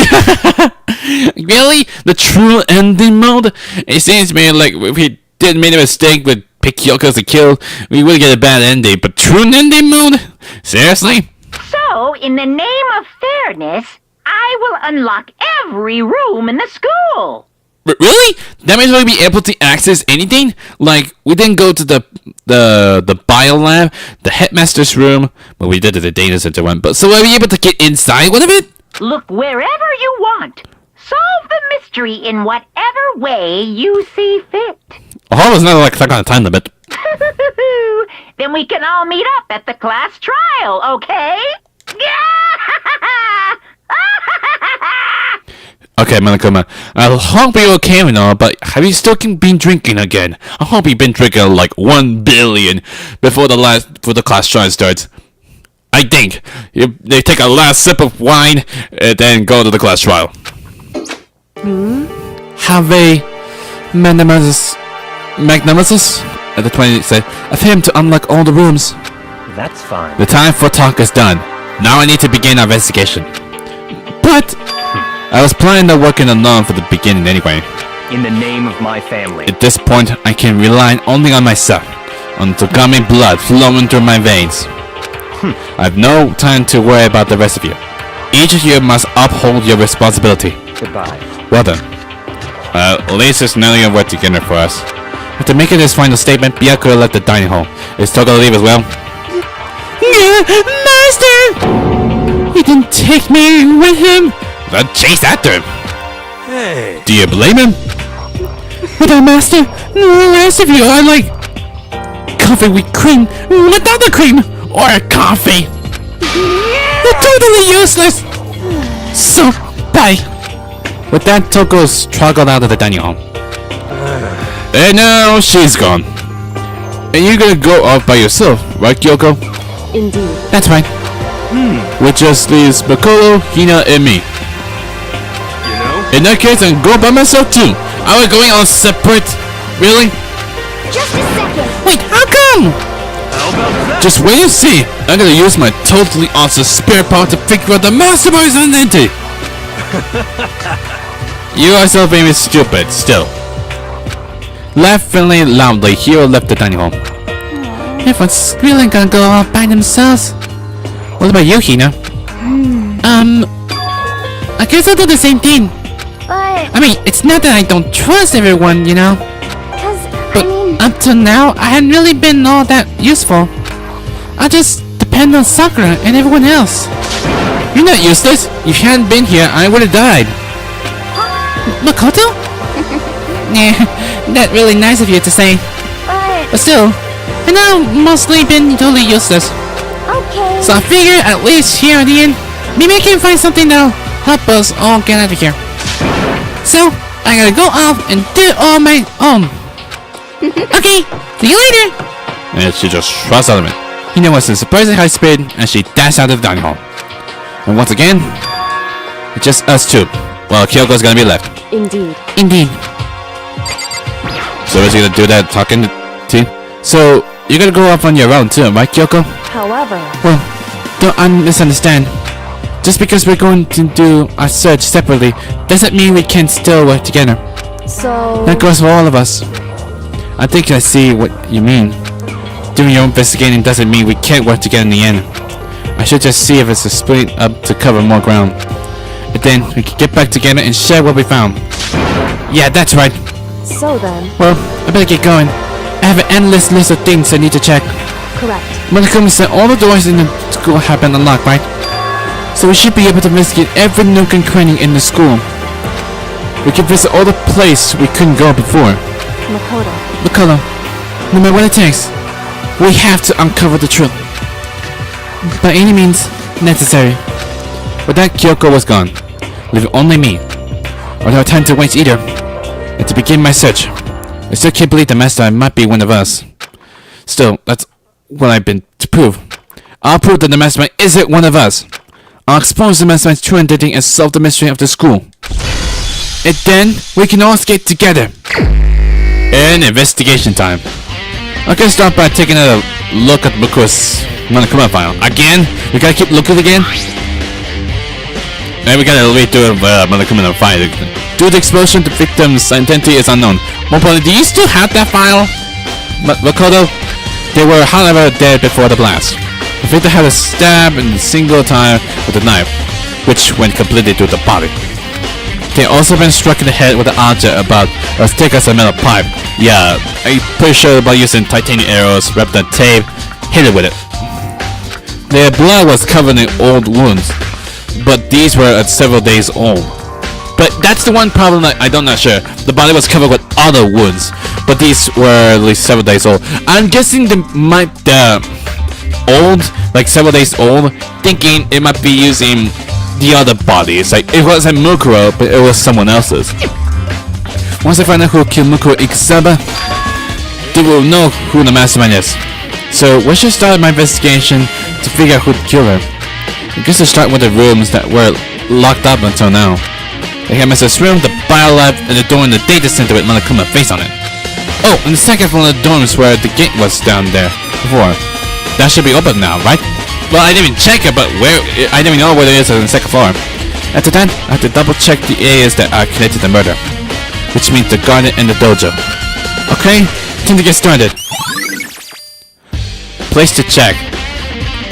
Really? The true ending mode? It seems to me like if we did make a mistake with pick Kyoko as a kill, we would get a bad ending. But true ending mode? Seriously? So, in the name of fairness, I will unlock every room in the school. Really? That means we'll be able to access anything? Like, we didn't go to the bio lab, the headmaster's room, well, we did the data center one, but so we'll be able to get inside one of it? Look wherever you want. Solve the mystery in whatever way you see fit. Oh, it's not like stuck on a time limit. Then we can all meet up at the class trial, okay? Okay, Monokuma, I hope you're okay and all, but have you still been drinking again? I hope you've been drinking like 1 billion before the class trial starts. I think they take a last sip of wine and then go to the class trial. Have a magnanimous at the 20 said of him to unlock all the rooms. That's fine. The time for talk is done. Now I need to begin our investigation. But I was planning on working alone for the beginning anyway. In the name of my family. At this point, I can rely only on myself, on the coming blood flowing through my veins. I have no time to worry about the rest of you. Each of you must uphold your responsibility. Goodbye. Well done. At least there's none of you work together for us. After making his final statement, Byakura left the dining hall. Is Toga to leave as well? Master! He didn't take me with him! Then chase after him! Hey. Do you blame him? Without Master, the rest of you are like coffee with cream without the cream, or coffee. They're totally useless. So, bye. With that, Toko struggled out of the dining hall. And now she's gone. And you're gonna go off by yourself, right, Kyoko? Indeed. That's right. Which just leaves Makoto, Hina, and me. You know? In that case, I'm going by myself too. Are we going on separate? Really? Just a second. Wait, how come? How about that? Just wait and see. I'm gonna use my totally awesome spare part to figure out the mastermind's identity. You are so famous stupid, still. Laughingly loudly, Hiro left the dining hall. Everyone's really gonna go all by themselves. What about you, Hina? I guess I'll do the same thing. But, I mean, it's not that I don't trust everyone, you know. But up till now, I haven't really been all that useful. I just depend on Sakura and everyone else. You're not useless. If you hadn't been here, I would have died. Makoto? Nah, that's really nice of you to say. But still, I know mostly been totally useless. okay. So I figure at least here at the end, maybe I can find something that'll help us all get out of here. So, I gotta go off and do it all my own. Okay, see you later! And she just shrugs out of it. Hina was in surprisingly high speed, and she dashed out of the dining hall. And once again, it's just us two. Well, Kyoko's gonna be left. Indeed. Indeed. So is he gonna do that talking to? So, you're gonna go off on your own too, right, Kyoko? However, Well, don't misunderstand. Just because we're going to do our search separately doesn't mean we can't still work together. so... That goes for all of us. I think I see what you mean. Doing your own investigating doesn't mean we can't work together in the end. I should just see if it's a split up to cover more ground. And then we can get back together and share what we found. Yeah, that's right. So then, Well, I better get going. I have an endless list of things I need to check. correct. Monokuma said all the doors in the school have been unlocked, right? So we should be able to investigate every nook and cranny in the school. We can visit all the places we couldn't go before. Makoto. Makoto, no matter what it takes, we have to uncover the truth. By any means necessary. With that, Kyoko was gone, leaving only me. I don't have time to waste either. And to begin my search, I still can't believe the master might be one of us. Still, that's what I've been to prove. I'll prove that the mastermind isn't one of us. I'll expose the mastermind's true identity and solve the mystery of the school. And then we can all skate together. And investigation time. I'm gonna start by taking a look at Makoto's Monokuma file. Again? We gotta keep looking again? And we gotta read through Monokuma file. Due to the explosion, the victim's identity is unknown. More importantly, do you still have that file? Makoto? They were, however, dead before the blast. The victim had a stab in a single time with a knife, which went completely through the body. They also been struck in the head with an object about as thick as a metal pipe. Yeah, I'm pretty sure by using titanium arrows wrapped in tape, hit it with it. Their blood was covered in old wounds, but these were several days old. But that's the one problem that I'm not sure. The body was covered with other wounds, but these were at least several days old. I'm guessing they might old, like several days old, thinking it might be using the other bodies. Like it wasn't Mukuro, but it was someone else's. Once I find out who killed Mukuro Ikisaba, they will know who the mastermind is. So we should start my investigation to figure out who killed her. I guess to start with the rooms that were locked up until now. The chemist's room, the biolab, and the door in the data center with Monokuma face on it. Oh, and the second one of the dorms where the gate was down there before. That should be open now, right? Well, I didn't even check it, but where I didn't even know where it is on the second floor. After that, I have to double check the areas that are connected to the murder, which means the garden and the dojo. Okay, time to get started. Place to check.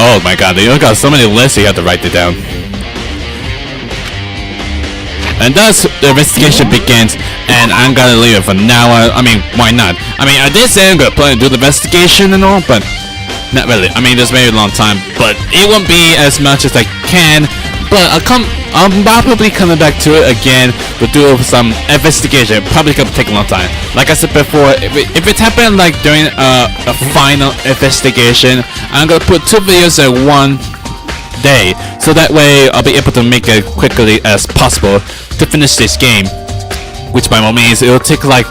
Oh my god, you got so many lists you have to write it down. And thus, the investigation begins, and I'm gonna leave it for now. I mean, why not? I mean, I did say I'm gonna plan to do the investigation and all, but not really. I mean, there's maybe a long time, but it won't be as much as I can. But I'm probably coming back to it again to do some investigation. Probably gonna take a long time. Like I said before, if it happened like during a final investigation, I'm gonna put 2 videos in one day, so that way I'll be able to make it quickly as possible to finish this game, which by all means it'll take like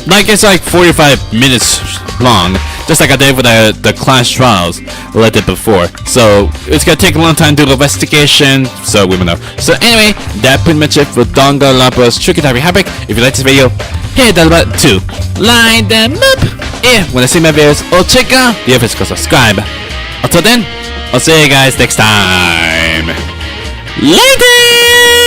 it's like 45 minutes long, just like I did with the class trials like I did before. So it's gonna take a long time to do the investigation, so we will know. So anyway, that pretty much it for Danganronpa's Shukitabi Havoc. If you like this video, hit that button to line them up. And when I see my videos, or check out the physical subscribe. Until then, I'll see you guys next time. Later!